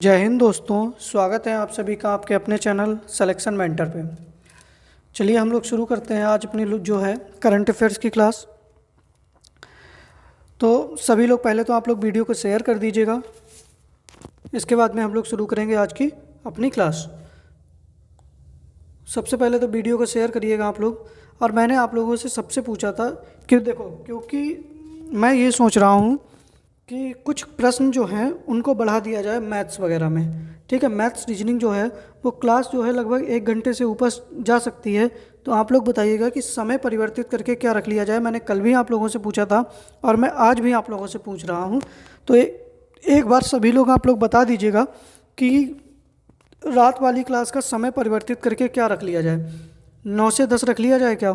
जय हिंद दोस्तों, स्वागत है आप सभी का आपके अपने चैनल सिलेक्शन मेंटर पे। चलिए हम लोग शुरू करते हैं आज अपनी जो है करंट अफेयर्स की क्लास। तो सभी लोग पहले तो आप लोग वीडियो को शेयर कर दीजिएगा। इसके बाद में हम लोग शुरू करेंगे आज की अपनी क्लास। सबसे पहले तो वीडियो को शेयर करिएगा आप लोग। और मैंने आप लोगों से सबसे पूछा था कि देखो, क्योंकि मैं ये सोच रहा हूँ कि कुछ प्रश्न जो हैं उनको बढ़ा दिया जाए मैथ्स वगैरह में। ठीक है, मैथ्स रीजनिंग जो है वो क्लास जो है लगभग 1 घंटे से ऊपर जा सकती है। तो आप लोग बताइएगा कि समय परिवर्तित करके क्या रख लिया जाए। मैंने कल भी आप लोगों से पूछा था और मैं आज भी आप लोगों से पूछ रहा हूँ। तो एक बार सभी लोग आप लोग बता दीजिएगा कि रात वाली क्लास का समय परिवर्तित करके क्या रख लिया जाए। 9 से 10 रख लिया जाए क्या?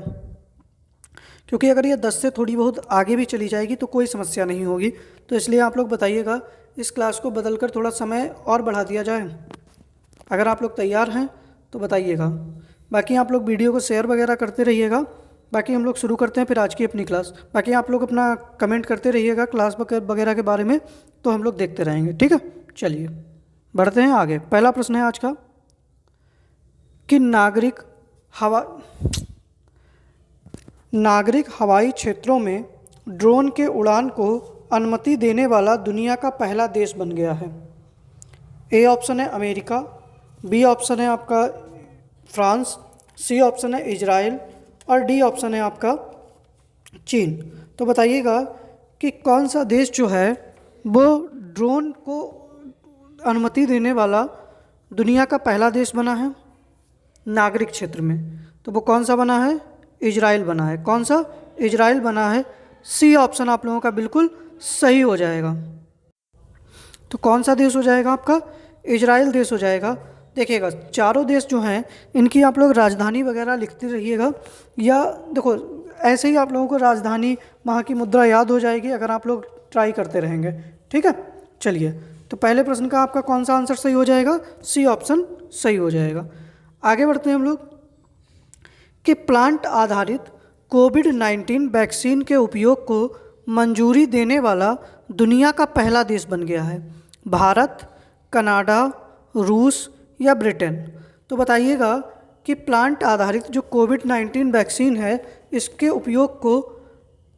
क्योंकि अगर ये 10 से थोड़ी बहुत आगे भी चली जाएगी तो कोई समस्या नहीं होगी। तो इसलिए आप लोग बताइएगा इस क्लास को बदलकर थोड़ा समय और बढ़ा दिया जाए। अगर आप लोग तैयार हैं तो बताइएगा। बाकी आप लोग वीडियो को शेयर वगैरह करते रहिएगा। बाकी हम लोग शुरू करते हैं फिर आज की अपनी क्लास। बाकी आप लोग अपना कमेंट करते रहिएगा क्लास वगैरह के बारे में, तो हम लोग देखते रहेंगे। ठीक है, चलिए बढ़ते हैं आगे। पहला प्रश्न है आज का कि नागरिक हवाई क्षेत्रों में ड्रोन के उड़ान को अनुमति देने वाला दुनिया का पहला देश बन गया है। ए ऑप्शन है अमेरिका, बी ऑप्शन है आपका फ्रांस, सी ऑप्शन है इजराइल और डी ऑप्शन है आपका चीन। तो बताइएगा कि कौन सा देश जो है वो ड्रोन को अनुमति देने वाला दुनिया का पहला देश बना है नागरिक क्षेत्र में। तो वो कौन सा बना है? इजराइल बना है। कौन सा? इजराइल बना है। सी ऑप्शन आप लोगों का बिल्कुल सही हो जाएगा। तो कौन सा देश हो जाएगा आपका? इजराइल देश हो जाएगा। देखिएगा चारों देश जो हैं इनकी आप लोग राजधानी वगैरह लिखते रहिएगा, या देखो ऐसे ही आप लोगों को राजधानी वहाँ की मुद्रा याद हो जाएगी अगर आप लोग ट्राई करते रहेंगे। ठीक है, चलिए तो पहले प्रश्न का आपका कौन सा आंसर सही हो जाएगा? सी ऑप्शन सही हो जाएगा। आगे बढ़ते हैं हम लोग कि प्लांट आधारित कोविड-19 वैक्सीन के उपयोग को मंजूरी देने वाला दुनिया का पहला देश बन गया है। भारत, कनाडा, रूस या ब्रिटेन। तो बताइएगा कि प्लांट आधारित जो कोविड-19 वैक्सीन है इसके उपयोग को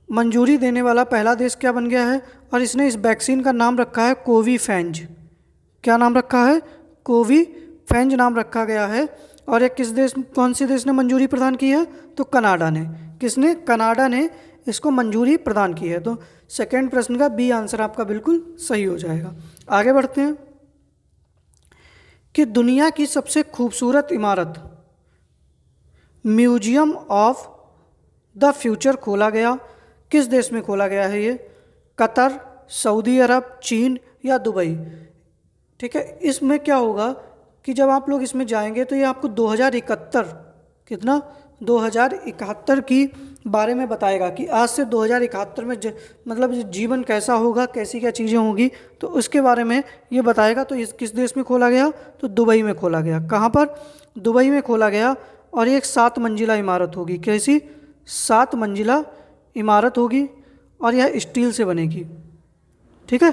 मंजूरी देने वाला पहला देश क्या बन गया है? और इसने इस वैक्सीन का नाम रखा है कोवीफेंज। क्या नाम रखा है? कोवीफेंज नाम रखा गया है। और ये कौन से देश ने मंजूरी प्रदान की है? तो कनाडा ने। किसने? कनाडा ने इसको मंजूरी प्रदान की है। तो सेकंड प्रश्न का बी आंसर आपका बिल्कुल सही हो जाएगा। आगे बढ़ते हैं कि दुनिया की सबसे खूबसूरत इमारत म्यूजियम ऑफ द फ्यूचर खोला गया किस देश में खोला गया है? ये कतर, सऊदी अरब, चीन या दुबई। ठीक है, इसमें क्या होगा कि जब आप लोग इसमें जाएंगे तो ये आपको 2071 की बारे में बताएगा कि आज से 2071 में मतलब जीवन कैसा होगा, कैसी क्या चीज़ें होंगी, तो उसके बारे में ये बताएगा। तो इस किस देश में खोला गया? तो दुबई में खोला गया। कहाँ पर? दुबई में खोला गया। और ये एक 7 मंजिला इमारत होगी। कैसी? 7 मंजिला इमारत होगी और यह स्टील से बनेगी। ठीक है,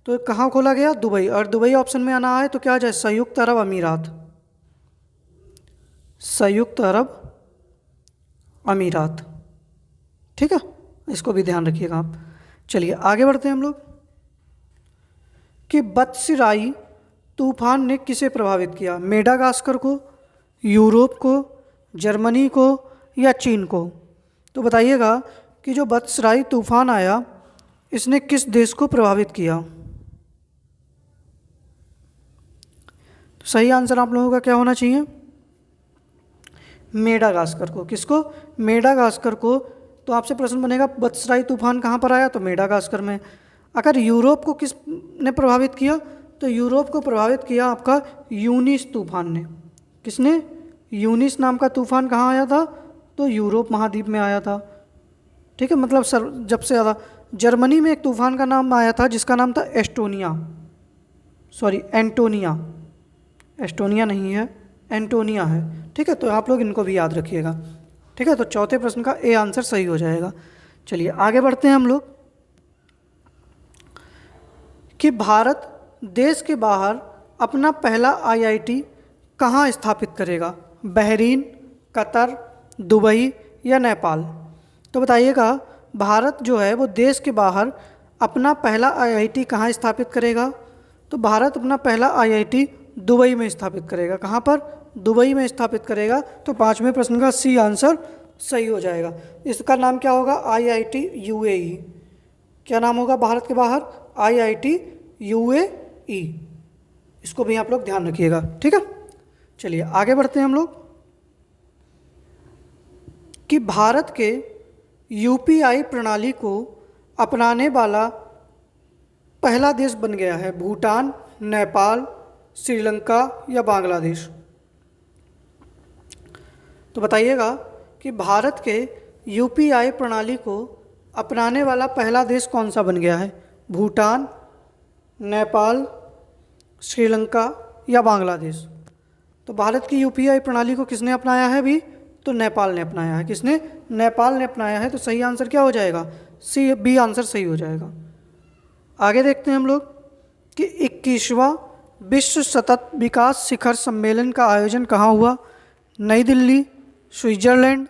तो कहाँ खोला गया? दुबई। और दुबई ऑप्शन में आना है तो क्या आ जाए? संयुक्त अरब अमीरात। संयुक्त अरब अमीरात। ठीक है, इसको भी ध्यान रखिएगा आप। चलिए आगे बढ़ते हैं हम लोग कि बत्सराई तूफान ने किसे प्रभावित किया? मेडागास्कर को, यूरोप को, जर्मनी को या चीन को। तो बताइएगा कि जो बत्सराई तूफान आया इसने किस देश को प्रभावित किया? तो सही आंसर आप लोगों का क्या होना चाहिए? मेडागास्कर को। किसको? मेडागास्कर को। तो आपसे प्रश्न बनेगा बत्सराई तूफान कहाँ पर आया? तो मेडागास्कर में। अगर यूरोप को किस ने प्रभावित किया? तो यूरोप को प्रभावित किया आपका यूनिस तूफान ने। किसने? यूनिस नाम का तूफान कहाँ आया था? तो यूरोप महाद्वीप में आया था। ठीक है, मतलब जब से ज़्यादा जर्मनी में एक तूफान का नाम आया था जिसका नाम था एंटोनिया। एस्टोनिया नहीं है, एंटोनिया है। ठीक है, तो आप लोग इनको भी याद रखिएगा। ठीक है, तो चौथे प्रश्न का ए आंसर सही हो जाएगा। चलिए आगे बढ़ते हैं हम लोग कि भारत देश के बाहर अपना पहला आईआईटी कहाँ स्थापित करेगा? बहरीन, कतर, दुबई या नेपाल? तो बताइएगा, भारत जो है वो देश के बाहर अपना पहला आईआईटी कहाँ स्थापित करेगा? तो भारत अपना पहला आईआईटी दुबई में स्थापित करेगा। कहाँ पर? दुबई में स्थापित करेगा। तो पाँचवें प्रश्न का सी आंसर सही हो जाएगा। इसका नाम क्या होगा? IIT UAE. क्या नाम होगा भारत के बाहर? IIT UAE. इसको भी आप लोग ध्यान रखिएगा, ठीक है। चलिए आगे बढ़ते हैं हम लोग कि भारत के यूपीआई प्रणाली को अपनाने वाला पहला देश बन गया है भूटान, नेपाल, श्रीलंका या बांग्लादेश? तो बताइएगा कि भारत के यूपीआई प्रणाली को अपनाने वाला पहला देश कौन सा बन गया है? भूटान, नेपाल, श्रीलंका या बांग्लादेश? तो भारत की यूपीआई प्रणाली को किसने अपनाया है अभी? तो नेपाल ने अपनाया है। किसने? नेपाल ने अपनाया है। तो सही आंसर क्या हो जाएगा? सी, बी आंसर सही हो जाएगा। आगे देखते हैं हम लोग कि 21वां विश्व सतत विकास शिखर सम्मेलन का आयोजन कहाँ हुआ? नई दिल्ली, स्विट्जरलैंड,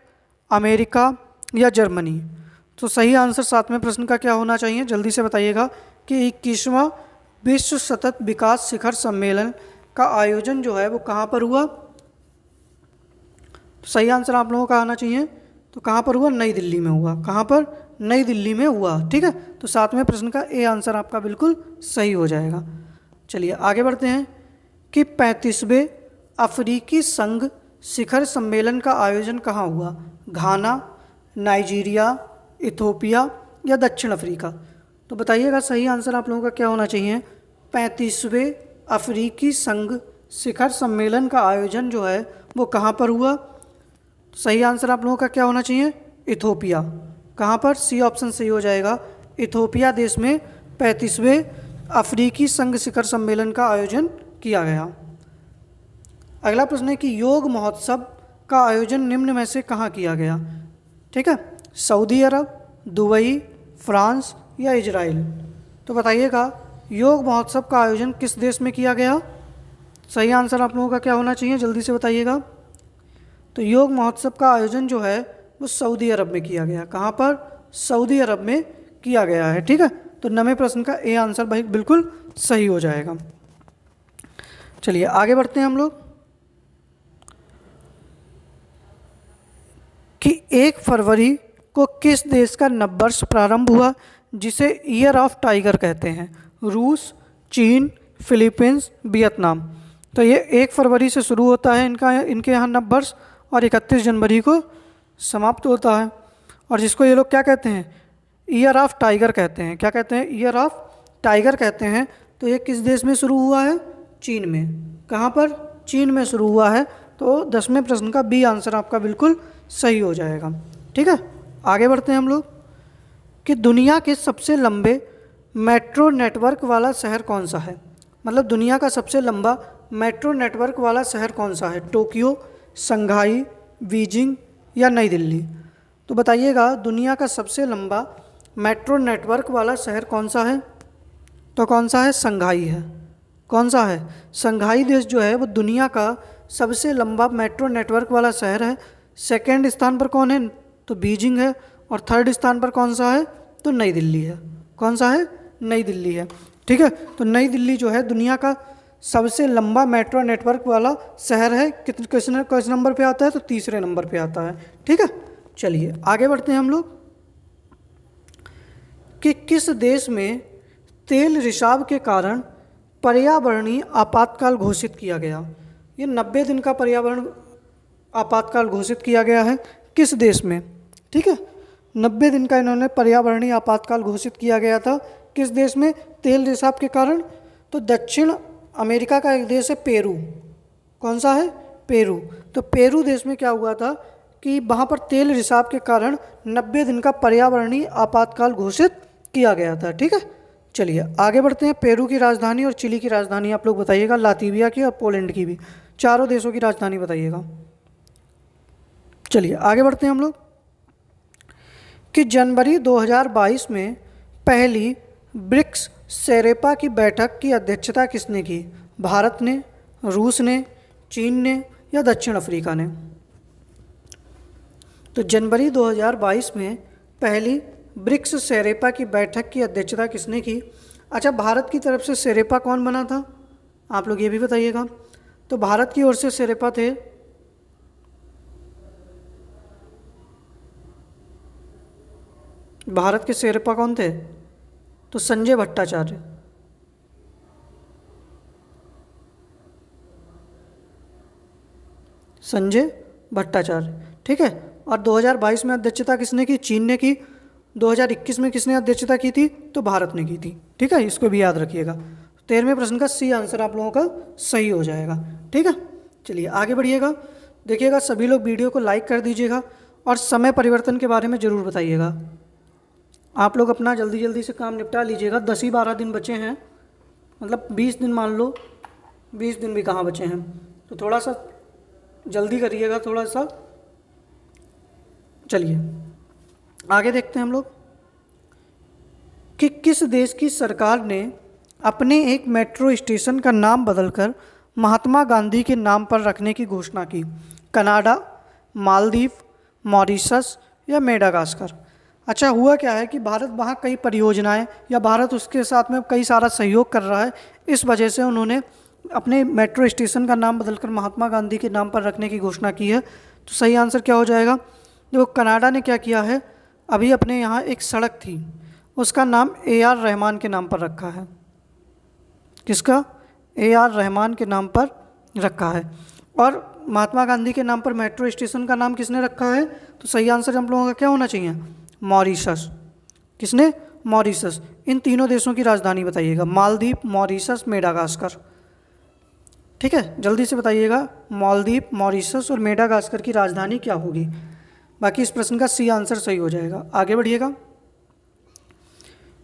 अमेरिका या जर्मनी? तो सही आंसर सातवें प्रश्न का क्या होना चाहिए? जल्दी से बताइएगा कि 21वां विश्व सतत विकास शिखर सम्मेलन का आयोजन जो है वो कहाँ पर हुआ? तो सही आंसर आप लोगों का आना चाहिए। तो कहाँ पर हुआ? नई दिल्ली में हुआ। कहाँ पर? नई दिल्ली में हुआ, ठीक है। तो सातवें प्रश्न का ए आंसर आपका बिल्कुल सही हो जाएगा। चलिए आगे बढ़ते हैं कि 35वें अफ्रीकी संघ शिखर सम्मेलन का आयोजन कहाँ हुआ? घाना, नाइजीरिया, इथोपिया या दक्षिण अफ्रीका? तो बताइएगा सही आंसर आप लोगों का क्या होना चाहिए? 35वें अफ्रीकी संघ शिखर सम्मेलन का आयोजन जो है वो कहाँ पर हुआ? सही आंसर आप लोगों का क्या होना चाहिए? इथोपिया। कहाँ पर? सी ऑप्शन सही हो जाएगा। इथोपिया देश में 35वें अफ्रीकी संघ शिखर सम्मेलन का आयोजन किया गया। अगला प्रश्न है कि योग महोत्सव का आयोजन निम्न में से कहाँ किया गया? ठीक है, सऊदी अरब, दुबई, फ्रांस या इजराइल? तो बताइएगा योग महोत्सव का आयोजन किस देश में किया गया? सही आंसर आप लोगों का क्या होना चाहिए? जल्दी से बताइएगा। तो योग महोत्सव का आयोजन जो है वो सऊदी अरब में किया गया। कहाँ पर? सऊदी अरब में किया गया है, ठीक है। तो 9वें प्रश्न का ए आंसर भाई बिल्कुल सही हो जाएगा। चलिए आगे बढ़ते हैं हम लोग कि 1 फरवरी को किस देश का नववर्ष प्रारंभ हुआ जिसे ईयर ऑफ टाइगर कहते हैं? रूस, चीन, फिलीपींस, वियतनाम? तो ये 1 फरवरी से शुरू होता है इनके यहाँ नववर्ष और 31 जनवरी को समाप्त होता है। और जिसको ये लोग क्या कहते हैं? ईयर ऑफ टाइगर कहते हैं। क्या कहते हैं? ईयर ऑफ टाइगर कहते हैं। तो ये किस देश में शुरू हुआ है? चीन में। कहाँ पर? चीन में शुरू हुआ है। तो 10वें प्रश्न का बी आंसर आपका बिल्कुल सही हो जाएगा, ठीक है। आगे बढ़ते हैं हम लोग कि दुनिया के सबसे लंबे मेट्रो नेटवर्क वाला शहर कौन सा है? मतलब दुनिया का सबसे लंबा मेट्रो नेटवर्क वाला शहर कौन सा है? टोक्यो, शंघाई, बीजिंग या नई दिल्ली? तो बताइएगा दुनिया का सबसे लंबा मेट्रो नेटवर्क वाला शहर कौन सा है? तो कौन सा है? शंघाई है। कौन सा है? शंघाई देश जो है वो दुनिया का सबसे लंबा मेट्रो नेटवर्क वाला शहर है। सेकंड स्थान पर कौन है? तो बीजिंग है। और थर्ड स्थान पर कौन सा है? तो नई दिल्ली है। कौन सा है? नई दिल्ली है, ठीक है। तो नई दिल्ली जो है दुनिया का सबसे लंबा मेट्रो नेटवर्क वाला शहर है। किस नंबर पे आता है? तो तीसरे नंबर पे आता है, ठीक है। चलिए आगे बढ़ते हैं हम लोग कि किस देश में तेल रिसाव के कारण पर्यावरणीय आपातकाल घोषित किया गया? ये 90 दिन का पर्यावरण आपातकाल घोषित किया गया है। किस देश में? ठीक है, 90 दिन का इन्होंने पर्यावरणीय आपातकाल घोषित किया गया था। किस देश में? तेल रिसाव के कारण। तो दक्षिण अमेरिका का एक देश है पेरू। कौन सा है? पेरू। तो पेरू देश में क्या हुआ था कि वहाँ पर तेल रिसाव के कारण 90 दिन का पर्यावरणीय आपातकाल घोषित किया गया था, ठीक है। चलिए आगे बढ़ते हैं। पेरू की राजधानी और चिली की राजधानी आप लोग बताइएगा, लातविया की और पोलैंड की भी, चारों देशों की राजधानी बताइएगा। चलिए आगे बढ़ते हैं हम लोग कि जनवरी 2022 में पहली ब्रिक्स सेरेपा की बैठक की अध्यक्षता किसने की? भारत ने, रूस ने, चीन ने या दक्षिण अफ्रीका ने? तो जनवरी 2022 में पहली ब्रिक्स सेरेपा की बैठक की अध्यक्षता किसने की? अच्छा, भारत की तरफ से सेरेपा कौन बना था, आप लोग ये भी बताइएगा। तो भारत की ओर से सेरेपा थे भारत के सेरेपा कौन थे? तो संजय भट्टाचार्य। संजय भट्टाचार्य, ठीक है। और 2022 में अध्यक्षता किसने की? चीन ने की। 2021 में किसने अध्यक्षता की थी? तो भारत ने की थी, ठीक है। इसको भी याद रखिएगा। 13वें प्रश्न का सी आंसर आप लोगों का सही हो जाएगा, ठीक है। चलिए आगे बढ़िएगा। देखिएगा, सभी लोग वीडियो को लाइक कर दीजिएगा और समय परिवर्तन के बारे में ज़रूर बताइएगा। आप लोग अपना जल्दी जल्दी से काम निपटा लीजिएगा। 10 ही 12 दिन बचे हैं, मतलब 20 दिन मान लो, 20 दिन भी कहाँ बचे हैं, तो थोड़ा सा जल्दी करिएगा थोड़ा सा। चलिए आगे देखते हैं हम लोग कि किस देश की सरकार ने अपने एक मेट्रो स्टेशन का नाम बदलकर महात्मा गांधी के नाम पर रखने की घोषणा की? कनाडा, मालदीव, मॉरिशस या मेडागास्कर? अच्छा, हुआ क्या है कि भारत वहाँ कई परियोजनाएं या भारत उसके साथ में कई सारा सहयोग कर रहा है, इस वजह से उन्होंने अपने मेट्रो स्टेशन का नाम बदलकर महात्मा गांधी के नाम पर रखने की घोषणा की है। तो सही आंसर क्या हो जाएगा? देखो, कनाडा ने क्या किया है, अभी अपने यहाँ एक सड़क थी, उसका नाम AR रहमान के नाम पर रखा है। किसका? AR रहमान के नाम पर रखा है। और महात्मा गांधी के नाम पर मेट्रो स्टेशन का नाम किसने रखा है? तो सही आंसर हम लोगों का क्या होना चाहिए? मॉरिशस। किसने? मॉरिशस। इन तीनों देशों की राजधानी बताइएगा, मालदीव, मॉरिशस, मेडागास्कर, ठीक है। जल्दी से बताइएगा, मालदीव, मॉरिशस और मेडागास्कर की राजधानी क्या होगी? बाकी इस प्रश्न का सी आंसर सही हो जाएगा। आगे बढ़िएगा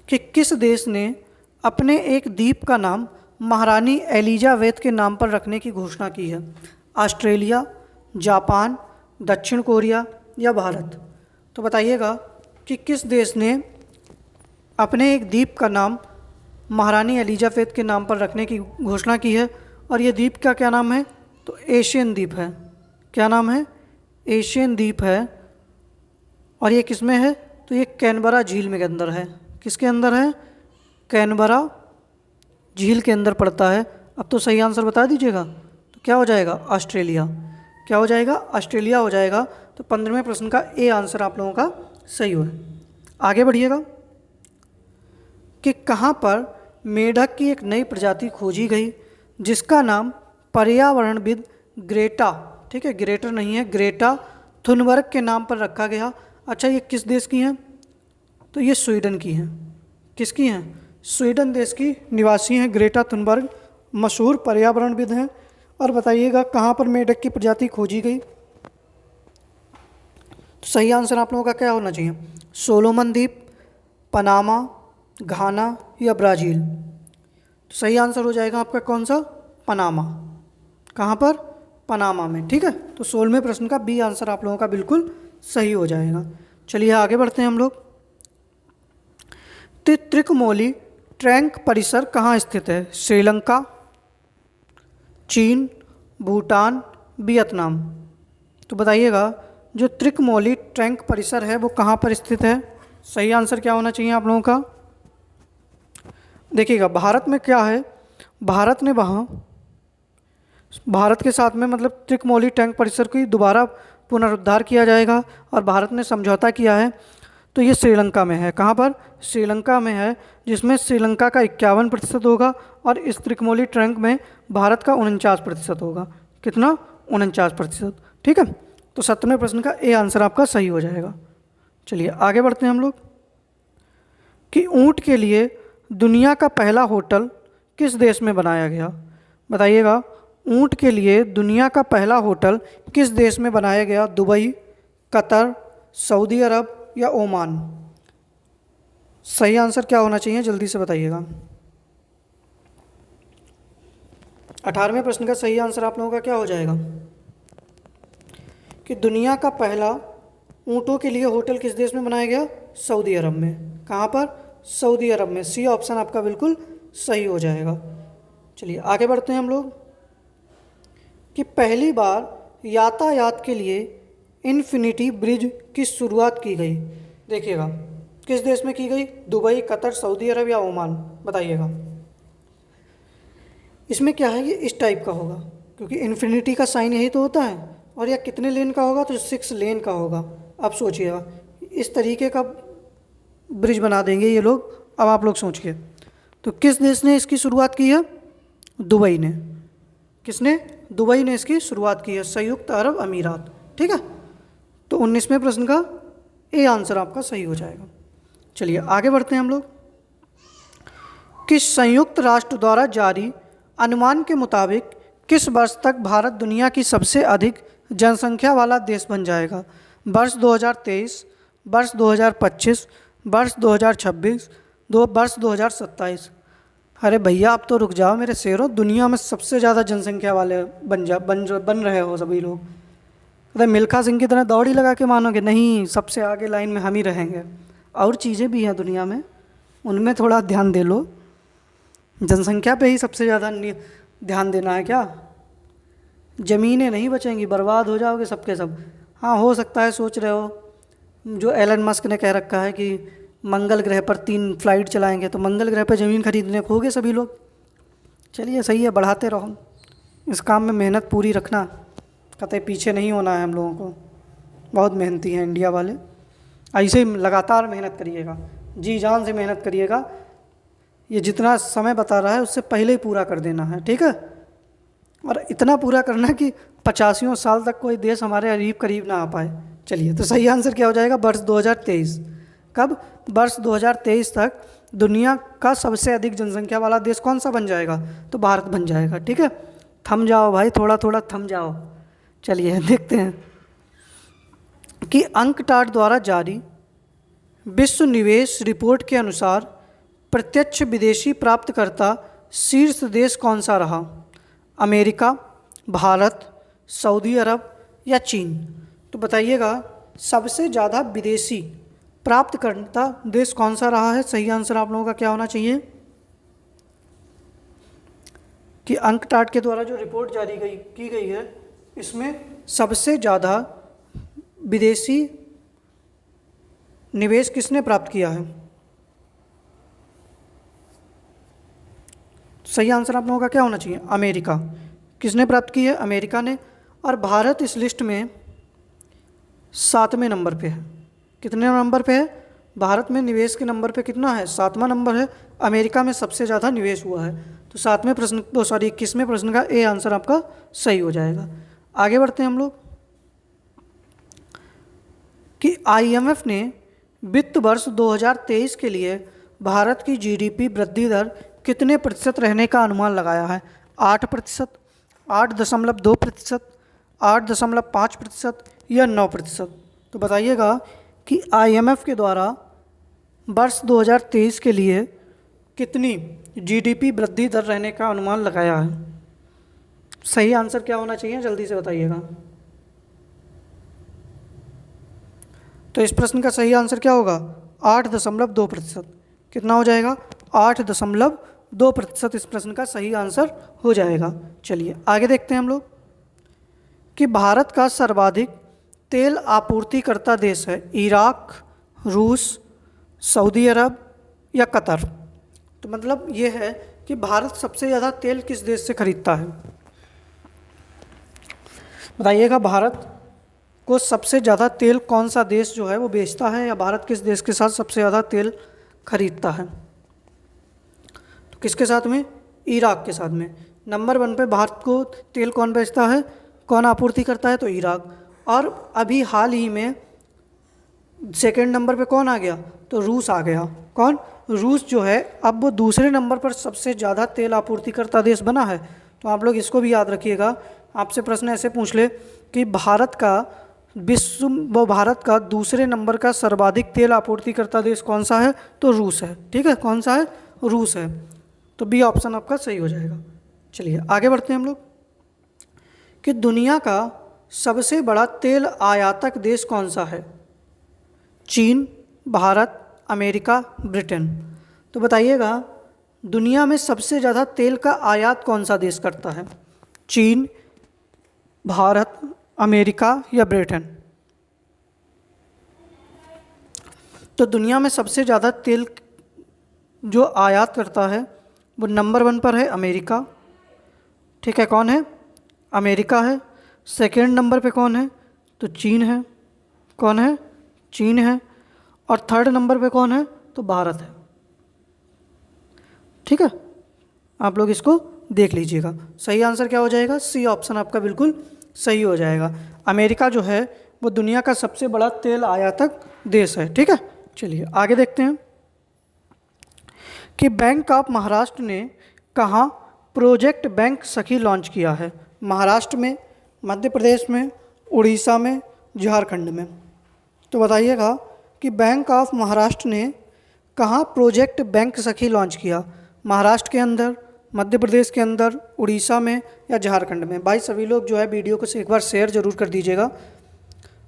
कि किस देश ने अपने एक द्वीप का नाम महारानी एलिजाबेथ के नाम पर रखने की घोषणा की है? ऑस्ट्रेलिया, जापान, दक्षिण कोरिया या भारत? तो बताइएगा कि किस देश ने अपने एक द्वीप का नाम महारानी एलिजाबेथ के नाम पर रखने की घोषणा की है? और ये द्वीप का क्या नाम है? तो एशियन द्वीप है। क्या नाम है? एशियन द्वीप है। और ये किस में है? तो ये कैनबरा झील में के अंदर है। किसके अंदर है? कैनबरा झील के अंदर पड़ता है। अब तो सही आंसर बता दीजिएगा, तो क्या हो जाएगा? ऑस्ट्रेलिया। क्या हो जाएगा? ऑस्ट्रेलिया हो जाएगा। तो 15वें प्रश्न का ए आंसर आप लोगों का सही है। आगे बढ़िएगा कि कहाँ पर मेढक की एक नई प्रजाति खोजी गई जिसका नाम पर्यावरणविद ग्रेटा, ठीक है, ग्रेटर नहीं है, ग्रेटा थुनबर्ग के नाम पर रखा गया। अच्छा, ये किस देश की हैं? तो ये स्वीडन की हैं। किसकी हैं? स्वीडन देश की निवासी हैं ग्रेटा थुनबर्ग, मशहूर पर्यावरणविद हैं। और बताइएगा कहाँ पर मेढक की प्रजाति खोजी गई? तो सही आंसर आप लोगों का क्या होना चाहिए? सोलोमन द्वीप, पनामा, घाना या ब्राज़ील? तो सही आंसर हो जाएगा आपका कौन सा? पनामा। कहाँ पर? पनामा में, ठीक है। तो 16वें प्रश्न का बी आंसर आप लोगों का बिल्कुल सही हो जाएगा। चलिए आगे बढ़ते हैं हम लोग। त्रिकमोली ट्रैंक परिसर कहाँ स्थित है? श्रीलंका, चीन, भूटान, वियतनाम? तो बताइएगा जो त्रिकमोली ट्रैंक परिसर है वो कहाँ पर स्थित है? सही आंसर क्या होना चाहिए आप लोगों का? देखिएगा, भारत में क्या है, भारत ने वहाँ भारत के साथ में मतलब त्रिकमोली टैंक परिसर की दोबारा पुनरुद्धार किया जाएगा और भारत ने समझौता किया है। तो ये श्रीलंका में है। कहाँ पर? श्रीलंका में है, जिसमें श्रीलंका का 51% होगा और इस त्रिकमोली ट्रैंक में भारत का 49% होगा। कितना? 49%, ठीक है। तो 17वें प्रश्न का ए आंसर आपका सही हो जाएगा। चलिए आगे बढ़ते हैं हम लोग कि ऊँट के लिए दुनिया का पहला होटल किस देश में बनाया गया? बताइएगा, ऊँट के लिए दुनिया का पहला होटल किस देश में बनाया गया? दुबई, कतर, सऊदी अरब या ओमान? सही आंसर क्या होना चाहिए? जल्दी से बताइएगा। 18वें प्रश्न का सही आंसर आप लोगों का क्या हो जाएगा कि दुनिया का पहला ऊँटों के लिए होटल किस देश में बनाया गया? सऊदी अरब में। कहाँ पर? सऊदी अरब में। सी ऑप्शन आपका बिल्कुल सही हो जाएगा। चलिए आगे बढ़ते हैं हम लोग कि पहली बार यातायात के लिए इन्फिनिटी ब्रिज की शुरुआत की गई। देखिएगा किस देश में की गई, दुबई, कतर, सऊदी अरब या ओमान, बताइएगा। इसमें क्या है, ये इस टाइप का होगा क्योंकि इन्फिनिटी का साइन यही तो होता है, और यह कितने लेन का होगा, तो 6 लेन का होगा। अब सोचिएगा इस तरीके का ब्रिज बना देंगे ये लोग। अब आप लोग सोचिए तो किस देश ने इसकी शुरुआत की है, दुबई ने। किसने, दुबई ने इसकी शुरुआत की है, संयुक्त अरब अमीरात। ठीक है, तो 19वें प्रश्न का ए आंसर आपका सही हो जाएगा। चलिए आगे बढ़ते हैं हम लोग। किस संयुक्त राष्ट्र द्वारा जारी अनुमान के मुताबिक किस वर्ष तक भारत दुनिया की सबसे अधिक जनसंख्या वाला देश बन जाएगा? वर्ष 2023, वर्ष 2025, वर्ष 2026, वर्ष 2027। अरे भैया आप तो रुक जाओ मेरे शेरों, दुनिया में सबसे ज़्यादा जनसंख्या वाले बन रहे हो सभी लोग। अरे मिल्खा सिंह की तरह दौड़ी लगा के मानोगे? नहीं, सबसे आगे लाइन में हम ही रहेंगे। और चीज़ें भी हैं दुनिया में, उनमें थोड़ा ध्यान दे लो। जनसंख्या पे ही सबसे ज़्यादा ध्यान देना है क्या? ज़मीनें नहीं बचेंगी, बर्बाद हो जाओगे सबके सब। हाँ हो सकता है सोच रहे हो जो एलन मस्क ने कह रखा है कि मंगल ग्रह पर 3 फ्लाइट चलाएंगे, तो मंगल ग्रह पर ज़मीन खरीदने को होगे सभी लोग। चलिए सही है, बढ़ाते रहो, इस काम में मेहनत पूरी रखना, कतई पीछे नहीं होना है हम लोगों को। बहुत मेहनती हैं इंडिया वाले, ऐसे ही लगातार मेहनत करिएगा, जी जान से मेहनत करिएगा। ये जितना समय बता रहा है उससे पहले ही पूरा कर देना है, ठीक है। और इतना पूरा करना कि 85 साल तक कोई देश हमारे करीब ना आ पाए। चलिए तो सही आंसर क्या हो जाएगा, वर्ष 2023। कब? वर्ष 2023 तक दुनिया का सबसे अधिक जनसंख्या वाला देश कौन सा बन जाएगा? तो भारत बन जाएगा। ठीक है, थम जाओ भाई, थोड़ा थोड़ा थम जाओ। चलिए देखते हैं कि अंकटाड द्वारा जारी विश्व निवेश रिपोर्ट के अनुसार प्रत्यक्ष विदेशी प्राप्तकर्ता शीर्ष देश कौन सा रहा? अमेरिका, भारत, सऊदी अरब या चीन? तो बताइएगा सबसे ज़्यादा विदेशी प्राप्तकर्ता देश कौन सा रहा है? सही आंसर आप लोगों का क्या होना चाहिए कि अंकटाड के द्वारा जो रिपोर्ट जारी की गई है, इसमें सबसे ज़्यादा विदेशी निवेश किसने प्राप्त किया है? सही आंसर आप लोगों का क्या होना चाहिए? अमेरिका। किसने प्राप्त की है? अमेरिका ने। और भारत इस लिस्ट में 7वें नंबर पे है। कितने नंबर पे है? भारत में निवेश के नंबर पे कितना है? 7वां नंबर है। अमेरिका में सबसे ज़्यादा निवेश हुआ है। तो 7वें प्रश्न, 21वें प्रश्न का ए आंसर आपका सही हो जाएगा। आगे बढ़ते हैं हम लोग कि IMF ने वित्त वर्ष 2023 के लिए भारत की GDP वृद्धि दर कितने प्रतिशत रहने का अनुमान लगाया है? 8%, 8.2%, 8.5% या 9%? तो बताइएगा कि IMF के द्वारा वर्ष 2023 के लिए कितनी GDP वृद्धि दर रहने का अनुमान लगाया है? सही आंसर क्या होना चाहिए, जल्दी से बताइएगा। तो इस प्रश्न का सही आंसर क्या होगा? 8.2%। कितना हो जाएगा? 8.2% इस प्रश्न का सही आंसर हो जाएगा। चलिए आगे देखते हैं हम लोग कि भारत का सर्वाधिक तेल आपूर्तिकर्ता देश है इराक, रूस, सऊदी अरब या कतर? तो मतलब ये है कि भारत सबसे ज़्यादा तेल किस देश से खरीदता है? बताइएगा भारत को सबसे ज़्यादा तेल कौन सा देश जो है वो बेचता है, या भारत किस देश के साथ सबसे ज़्यादा तेल खरीदता है? तो किसके साथ में? इराक के साथ में। नंबर 1 पे भारत को तेल कौन बेचता है, कौन आपूर्ति करता है? तो इराक। और अभी हाल ही में सेकंड नंबर पे कौन आ गया? तो रूस आ गया। कौन? रूस जो है अब वो दूसरे नंबर पर सबसे ज़्यादा तेल आपूर्तिकर्ता देश बना है। तो आप लोग इसको भी याद रखिएगा। आपसे प्रश्न ऐसे पूछ ले कि भारत का दूसरे नंबर का सर्वाधिक तेल आपूर्तिकर्ता देश कौन सा है? तो रूस है। ठीक है, कौन सा है? रूस है। तो बी ऑप्शन आपका सही हो जाएगा। चलिए आगे बढ़ते हैं हम लोग कि दुनिया का सबसे बड़ा तेल आयातक देश कौन सा है? चीन, भारत, अमेरिका, ब्रिटेन? तो बताइएगा दुनिया में सबसे ज़्यादा तेल का आयात कौन सा देश करता है? चीन, भारत, अमेरिका या ब्रिटेन? तो दुनिया में सबसे ज़्यादा तेल जो आयात करता है वो नंबर 1 पर है अमेरिका। ठीक है, कौन है? अमेरिका है। सेकेंड नंबर पे कौन है? तो चीन है। कौन है? चीन है। और थर्ड नंबर पे कौन है? तो भारत है। ठीक है, आप लोग इसको देख लीजिएगा। सही आंसर क्या हो जाएगा? सी ऑप्शन आपका बिल्कुल सही हो जाएगा। अमेरिका जो है वो दुनिया का सबसे बड़ा तेल आयातक देश है। ठीक है, चलिए आगे देखते हैं कि बैंक ऑफ महाराष्ट्र ने कहाँ प्रोजेक्ट बैंक सखी लॉन्च किया है? महाराष्ट्र में, मध्य प्रदेश में, उड़ीसा में, झारखंड में? तो बताइएगा कि बैंक ऑफ महाराष्ट्र ने कहाँ प्रोजेक्ट बैंक सखी लॉन्च किया? महाराष्ट्र के अंदर, मध्य प्रदेश के अंदर, उड़ीसा में या झारखंड में? भाई सभी लोग जो है वीडियो को एक बार शेयर ज़रूर कर दीजिएगा।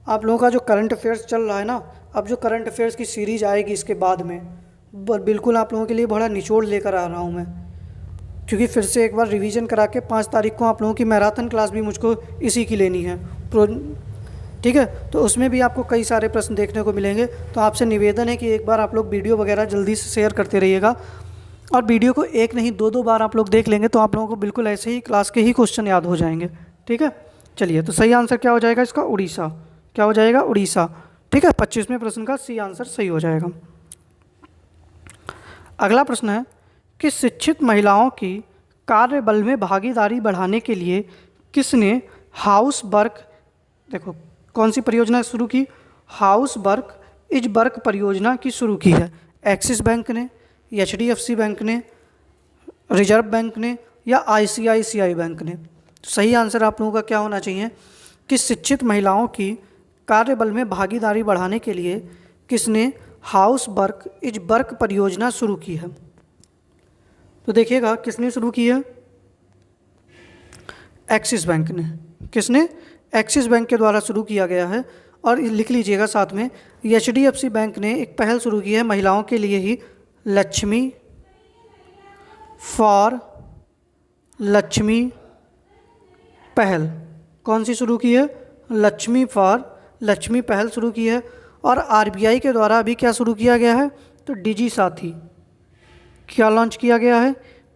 आप लोगों का जो करंट अफेयर्स चल रहा है ना, अब जो करंट अफेयर्स की सीरीज आएगी इसके बाद में, बिल्कुल आप लोगों के लिए बड़ा निचोड़ लेकर आ रहा हूँ मैं, क्योंकि फिर से एक बार रिवीजन करा के 5 तारीख को आप लोगों की मैराथन क्लास भी मुझको इसी की लेनी है। ठीक है, तो उसमें भी आपको कई सारे प्रश्न देखने को मिलेंगे। तो आपसे निवेदन है कि एक बार आप लोग वीडियो वगैरह जल्दी से शेयर करते रहिएगा, और वीडियो को एक नहीं 2-2 बार आप लोग देख लेंगे तो आप लोगों को बिल्कुल ऐसे ही क्लास के ही क्वेश्चन याद हो जाएंगे। ठीक है, चलिए तो सही आंसर क्या हो जाएगा इसका? उड़ीसा। क्या हो जाएगा? उड़ीसा। ठीक है, 25वें प्रश्न का सी आंसर सही हो जाएगा। अगला प्रश्न है कि शिक्षित महिलाओं की कार्यबल में भागीदारी बढ़ाने के लिए किसने हाउस वर्क, देखो कौन सी परियोजना शुरू की? हाउस वर्क इज वर्क परियोजना की शुरू की है। एक्सिस बैंक ने, एचडीएफसी बैंक ने, रिजर्व बैंक ने या आईसीआईसीआई बैंक ने? सही आंसर आप लोगों का क्या होना चाहिए कि शिक्षित महिलाओं की कार्यबल में भागीदारी बढ़ाने के लिए किसने हाउस वर्क इज वर्क परियोजना शुरू की है? तो देखिएगा किसने शुरू की है? एक्सिस बैंक ने। किसने? एक्सिस बैंक के द्वारा शुरू किया गया है। और लिख लीजिएगा साथ में, एचडीएफसी बैंक ने एक पहल शुरू की है महिलाओं के लिए ही, लक्ष्मी फॉर लक्ष्मी पहल। कौन सी शुरू की है? लक्ष्मी फॉर लक्ष्मी पहल शुरू की है। और आरबीआई के द्वारा अभी क्या शुरू किया गया है? तो डिजी साथी। क्या लॉन्च किया गया है?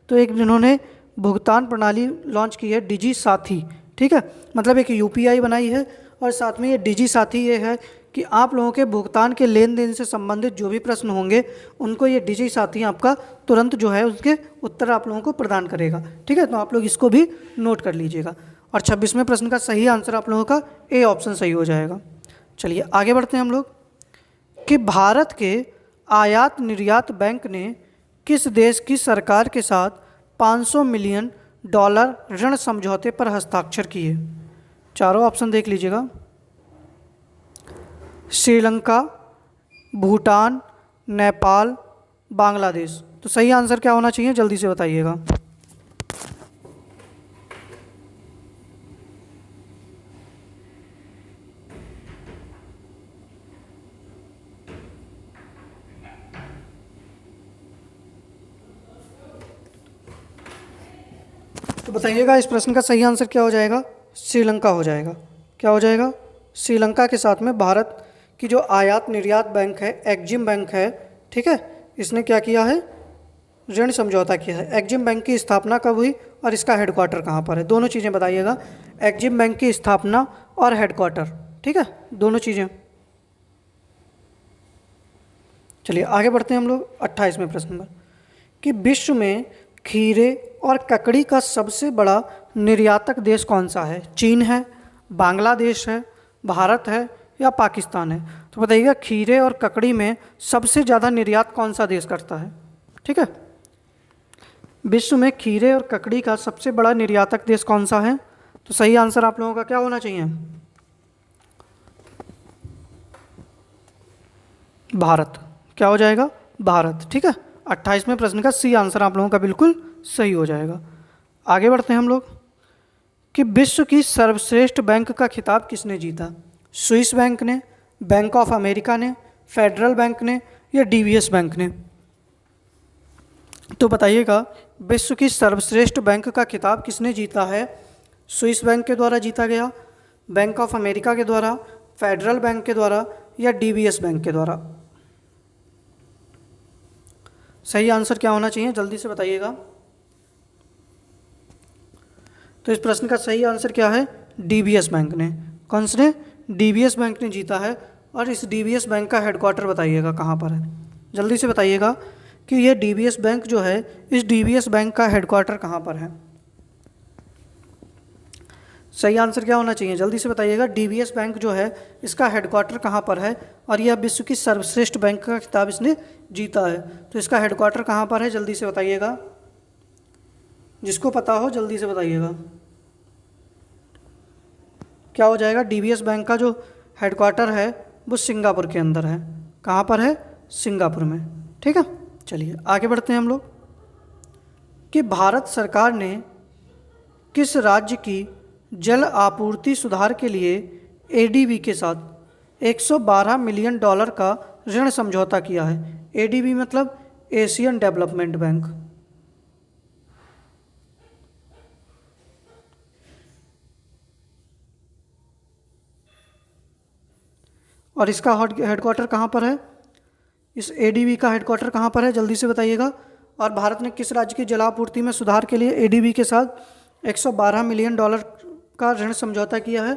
तो एक जिन्होंने भुगतान प्रणाली लॉन्च की है, डिजी साथी। ठीक है, मतलब एक यूपीआई बनाई है, और साथ में ये डिजी साथी ये है कि आप लोगों के भुगतान के लेन देन से संबंधित जो भी प्रश्न होंगे उनको ये डिजी साथी आपका तुरंत जो है उसके उत्तर आप लोगों को प्रदान करेगा। ठीक है, तो आप लोग इसको भी नोट कर लीजिएगा। और 26वें प्रश्न का सही आंसर आप लोगों का ए ऑप्शन सही हो जाएगा। चलिए आगे बढ़ते हैं हम लोग कि भारत के आयात निर्यात बैंक ने किस देश की सरकार के साथ $500 मिलियन ऋण समझौते पर हस्ताक्षर किए? चारों ऑप्शन देख लीजिएगा। श्रीलंका, भूटान, नेपाल, बांग्लादेश? तो सही आंसर क्या होना चाहिए जल्दी से बताइएगा। तो बताइएगा इस प्रश्न का सही आंसर क्या हो जाएगा? श्रीलंका हो जाएगा। क्या हो जाएगा? श्रीलंका के साथ में भारत की जो आयात निर्यात बैंक है, एक्जिम बैंक है, ठीक है, इसने क्या किया है? ऋण समझौता किया है। एक्जिम बैंक की स्थापना कब हुई और इसका हेडक्वार्टर कहाँ पर है? दोनों चीज़ें बताइएगा, एक्जिम बैंक की स्थापना और हेडक्वार्टर। ठीक है, दोनों चीज़ें। चलिए आगे बढ़ते हैं हम लोग 28वें प्रश्न पर कि विश्व में खीरे और ककड़ी का सबसे बड़ा निर्यातक देश कौन सा है? चीन है, बांग्लादेश है, भारत है या पाकिस्तान है? तो बताइएगा खीरे और ककड़ी में सबसे ज़्यादा निर्यात कौन सा देश करता है? ठीक है, विश्व में खीरे और ककड़ी का सबसे बड़ा निर्यातक देश कौन सा है? तो सही आंसर आप लोगों का क्या होना चाहिए? भारत। क्या हो जाएगा? भारत। ठीक है, 28वें प्रश्न का सी आंसर आप लोगों का बिल्कुल सही हो जाएगा। आगे बढ़ते हैं हम लोग कि विश्व की सर्वश्रेष्ठ बैंक का खिताब किसने जीता? स्विस बैंक ने, बैंक ऑफ अमेरिका ने, फेडरल बैंक ने या डीवीएस बैंक ने? तो बताइएगा विश्व की सर्वश्रेष्ठ बैंक का खिताब किसने जीता है? स्विस बैंक के द्वारा जीता गया, बैंक ऑफ अमेरिका के द्वारा, फेडरल बैंक के द्वारा या डीबीएस बैंक के द्वारा? सही आंसर क्या होना चाहिए, जल्दी से बताइएगा। तो इस प्रश्न का सही आंसर क्या है? डीबीएस बैंक ने। कौन से ने? डीबीएस बैंक ने जीता है। और इस डीबीएस बैंक का हेडक्वार्टर बताइएगा कहाँ पर है, जल्दी से बताइएगा कि ये डीबीएस बैंक जो है, इस डीबीएस बैंक का हेडक्वार्टर कहाँ पर है? सही आंसर क्या होना चाहिए, जल्दी से बताइएगा। डीबीएस बैंक जो है इसका हेडक्वार्टर कहाँ पर है? और यह विश्व की सर्वश्रेष्ठ बैंक का खिताब इसने जीता है, तो इसका हेडक्वार्टर कहाँ पर है, जल्दी से बताइएगा। जिसको पता हो जल्दी से बताइएगा। क्या हो जाएगा? डीबीएस बैंक का जो हेडक्वार्टर है वो सिंगापुर के अंदर है। कहाँ पर है? सिंगापुर में। ठीक है, चलिए आगे बढ़ते हैं हम लोग कि भारत सरकार ने किस राज्य की जल आपूर्ति सुधार के लिए एडीबी के साथ 112 मिलियन डॉलर का ऋण समझौता किया है? एडीबी मतलब एशियन डेवलपमेंट बैंक। और इसका हेडक्वार्टर कहाँ पर है? इस एडीबी का हेडक्वार्टर कहाँ पर है, जल्दी से बताइएगा। और भारत ने किस राज्य की जलापूर्ति में सुधार के लिए एडीबी के साथ 112 मिलियन डॉलर का ऋण समझौता किया है?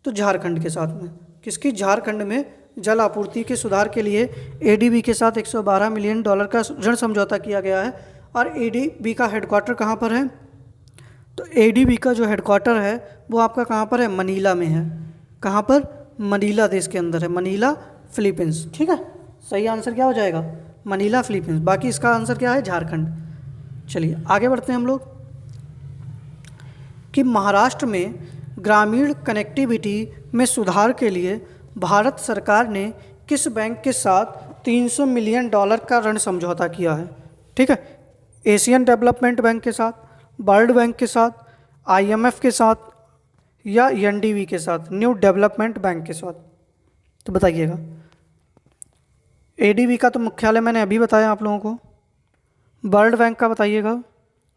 तो झारखंड के साथ में। किसकी? झारखंड में जल आपूर्ति के सुधार के लिए एडीबी के साथ 112 मिलियन डॉलर का ऋण समझौता किया गया है। और एडीबी का हेडक्वार्टर कहाँ पर है? तो एडीबी का जो हेडक्वार्टर है वो आपका कहाँ पर है? मनीला में है। कहाँ पर? मनीला देश के अंदर है, मनीला फिलीपींस। ठीक है, सही आंसर क्या हो जाएगा? Manila Philippines. बाकी इसका आंसर क्या है? झारखंड। चलिए आगे बढ़ते हैं हम लोग कि महाराष्ट्र में ग्रामीण कनेक्टिविटी में सुधार के लिए भारत सरकार ने किस बैंक के साथ 300 मिलियन डॉलर का ऋण समझौता किया है? ठीक है, एशियन डेवलपमेंट बैंक के साथ, वर्ल्ड बैंक के साथ, आईएमएफ के साथ या एनडीबी के साथ, न्यू डेवलपमेंट बैंक के साथ? तो बताइएगा। एडीबी का तो मुख्यालय मैंने अभी बताया आप लोगों को, वर्ल्ड बैंक का बताइएगा,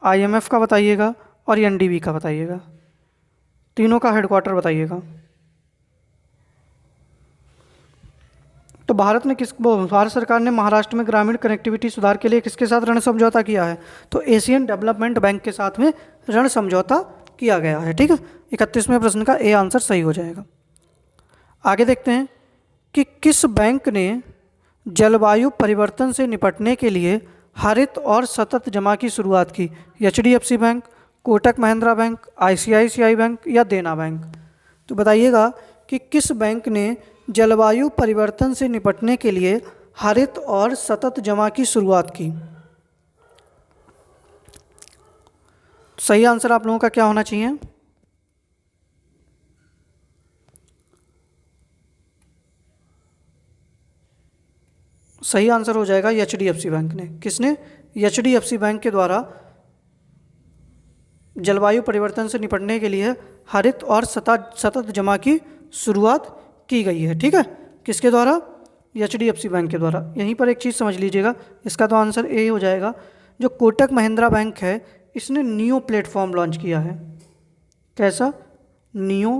आईएमएफ का बताइएगा और एनडीबी का बताइएगा। तीनों का हेडक्वार्टर बताइएगा। तो भारत सरकार ने महाराष्ट्र में ग्रामीण कनेक्टिविटी सुधार के लिए किसके साथ ऋण समझौता किया है? तो एशियन डेवलपमेंट बैंक के साथ में ऋण समझौता किया गया है। ठीक है, 31वें प्रश्न का ए आंसर सही हो जाएगा। आगे देखते हैं कि किस बैंक ने जलवायु परिवर्तन से निपटने के लिए हरित और सतत जमा की शुरुआत की? HDFC bank, Kotak Mahindra bank, ICICI bank या देना बैंक? तो बताइएगा कि किस बैंक ने जलवायु परिवर्तन से निपटने के लिए हरित और सतत जमा की शुरुआत की? सही आंसर आप लोगों का क्या होना चाहिए? सही आंसर हो जाएगा एचडीएफसी बैंक ने। किसने? एचडीएफसी बैंक के द्वारा जलवायु परिवर्तन से निपटने के लिए हरित और सतत जमा की शुरुआत की गई है। ठीक है, किसके द्वारा? एचडीएफसी बैंक के द्वारा। यहीं पर एक चीज़ समझ लीजिएगा, इसका तो आंसर ए हो जाएगा। जो कोटक महिंद्रा बैंक है इसने नियो प्लेटफॉर्म लॉन्च किया है। कैसा? Neo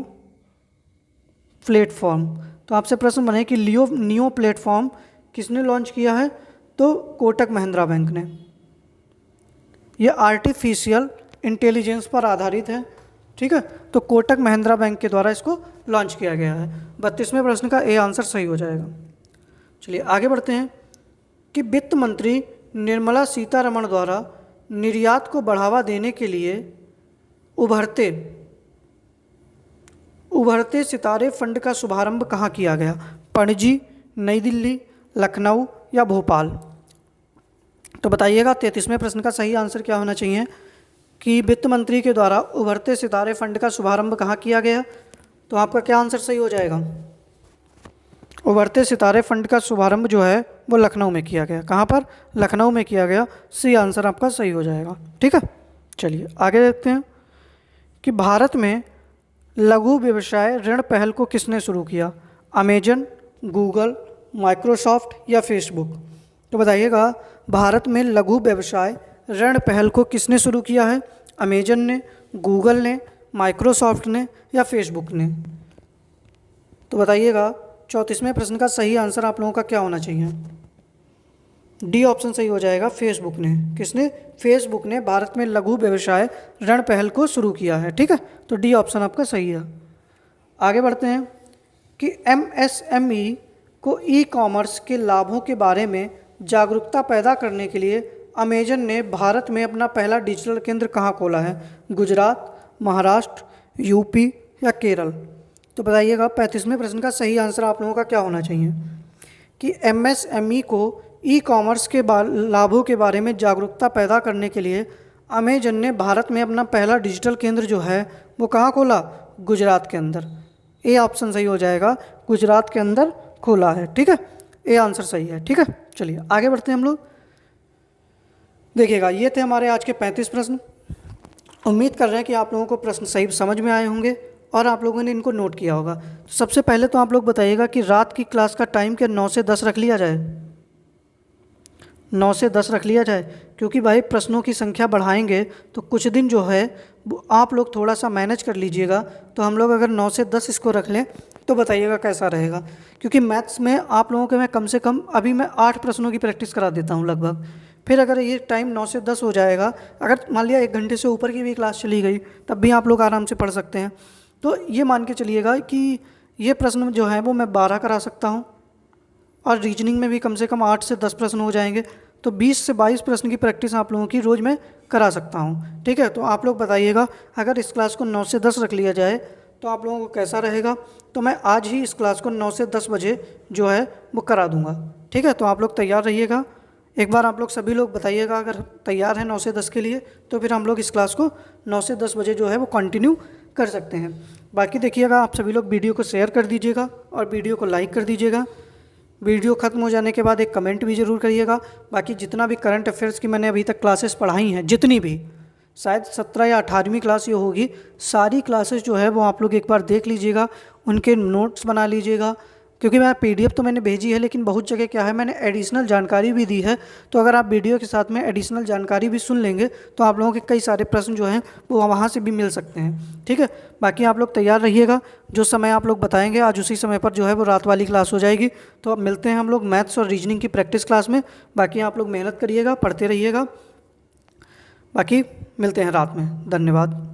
platform. तो आपसे प्रश्न बने कि नियो प्लेटफॉर्म किसने लॉन्च किया है? तो कोटक महिंद्रा बैंक ने। यह आर्टिफिशियल इंटेलिजेंस पर आधारित है। ठीक है, तो कोटक महिंद्रा बैंक के द्वारा इसको लॉन्च किया गया है। 32वें प्रश्न का ए आंसर सही हो जाएगा। चलिए आगे बढ़ते हैं कि वित्त मंत्री निर्मला सीतारमण द्वारा निर्यात को बढ़ावा देने के लिए उभरते सितारे फंड का शुभारंभ कहाँ किया गया? पणजी, नई दिल्ली, लखनऊ या भोपाल? तो बताइएगा 33वें प्रश्न का सही आंसर क्या होना चाहिए कि वित्त मंत्री के द्वारा उभरते सितारे फंड का शुभारंभ कहाँ किया गया? तो आपका क्या आंसर सही हो जाएगा? उभरते सितारे फंड का शुभारंभ जो है वो लखनऊ में किया गया। कहाँ पर? लखनऊ में किया गया। सी आंसर आपका सही हो जाएगा। ठीक है, चलिए आगे देखते हैं कि भारत में लघु व्यवसाय ऋण पहल को किसने शुरू किया? अमेजन, गूगल, माइक्रोसॉफ्ट या फेसबुक? तो बताइएगा भारत में लघु व्यवसाय ऋण पहल को किसने शुरू किया है? अमेजन ने, गूगल ने, माइक्रोसॉफ्ट ने या फेसबुक ने? तो बताइएगा 34वें प्रश्न का सही आंसर आप लोगों का क्या होना चाहिए? डी ऑप्शन सही हो जाएगा, फेसबुक ने। किसने? फेसबुक ने भारत में लघु व्यवसाय ऋण पहल को शुरू किया है। ठीक है, तो डी ऑप्शन आपका सही है। आगे बढ़ते हैं कि एमएसएमई को ई कॉमर्स के लाभों के बारे में जागरूकता पैदा करने के लिए अमेजन ने भारत में अपना पहला डिजिटल केंद्र कहाँ खोला है? गुजरात, महाराष्ट्र, यूपी या केरल? तो बताइएगा 35वें प्रश्न का सही आंसर आप लोगों का क्या होना चाहिए कि एमएसएमई को ई कॉमर्स के लाभों के बारे में जागरूकता पैदा करने के लिए अमेजन ने भारत में अपना पहला डिजिटल केंद्र जो है वो कहाँ खोला? गुजरात के अंदर। ए ऑप्शन सही हो जाएगा, गुजरात के अंदर खोला है। ठीक है, ए आंसर सही है। ठीक है, चलिए आगे बढ़ते हैं हम लोग। देखिएगा, ये थे हमारे आज के 35 प्रश्न। उम्मीद कर रहे हैं कि आप लोगों को प्रश्न सही समझ में आए होंगे और आप लोगों ने इनको नोट किया होगा। सबसे पहले तो आप लोग बताइएगा कि रात की क्लास का टाइम क्या 9 से 10 रख लिया जाए? 9 से 10 रख लिया जाए, क्योंकि भाई प्रश्नों की संख्या बढ़ाएंगे तो कुछ दिन जो है वो आप लोग थोड़ा सा मैनेज कर लीजिएगा। तो हम लोग अगर 9 से 10 इसको रख लें तो बताइएगा कैसा रहेगा, क्योंकि मैथ्स में आप लोगों के मैं कम से कम अभी मैं 8 प्रश्नों की प्रैक्टिस करा देता हूँ लगभग। फिर अगर ये टाइम 9 से 10 हो जाएगा, अगर मान लिया 1 घंटे से ऊपर की भी क्लास चली गई तब भी आप लोग आराम से पढ़ सकते हैं। तो ये मान के चलिएगा कि ये प्रश्न जो है वो मैं 12 करा सकता हूँ और रीजनिंग में भी कम से कम 8 से 10 प्रश्न हो जाएंगे। तो 20 से 22 प्रश्न की प्रैक्टिस आप लोगों की रोज़ मैं करा सकता हूँ। ठीक है, तो आप लोग बताइएगा अगर इस क्लास को 9 से 10 रख लिया जाए तो आप लोगों को कैसा रहेगा। तो मैं आज ही इस क्लास को 9 से 10 बजे जो है वो करा दूँगा। ठीक है, तो आप लोग तैयार रहिएगा। एक बार आप लोग सभी लोग बताइएगा अगर तैयार हैं 9 से 10 के लिए, तो फिर हम लोग इस क्लास को 9 से 10 बजे जो है वो कंटिन्यू कर सकते हैं। बाकी देखिएगा, आप सभी लोग वीडियो को शेयर कर दीजिएगा और वीडियो को लाइक कर दीजिएगा। वीडियो ख़त्म हो जाने के बाद एक कमेंट भी ज़रूर करिएगा। बाकी जितना भी करंट अफेयर्स की मैंने अभी तक क्लासेस पढ़ाई हैं, जितनी भी, शायद 17 या 18वीं क्लास ये होगी, सारी क्लासेस जो है वो आप लोग एक बार देख लीजिएगा, उनके नोट्स बना लीजिएगा। क्योंकि मैं PDF तो मैंने भेजी है, लेकिन बहुत जगह क्या है मैंने एडिशनल जानकारी भी दी है। तो अगर आप वीडियो के साथ में एडिशनल जानकारी भी सुन लेंगे तो आप लोगों के कई सारे प्रश्न जो हैं वो वहाँ से भी मिल सकते हैं। ठीक है, बाकी आप लोग तैयार रहिएगा। जो समय आप लोग बताएंगे आज उसी समय पर जो है वो रात वाली क्लास हो जाएगी। तो अब मिलते हैं हम लोग मैथ्स और रीजनिंग की प्रैक्टिस क्लास में। बाकी आप लोग मेहनत करिएगा, पढ़ते रहिएगा। बाकी मिलते हैं रात में। धन्यवाद।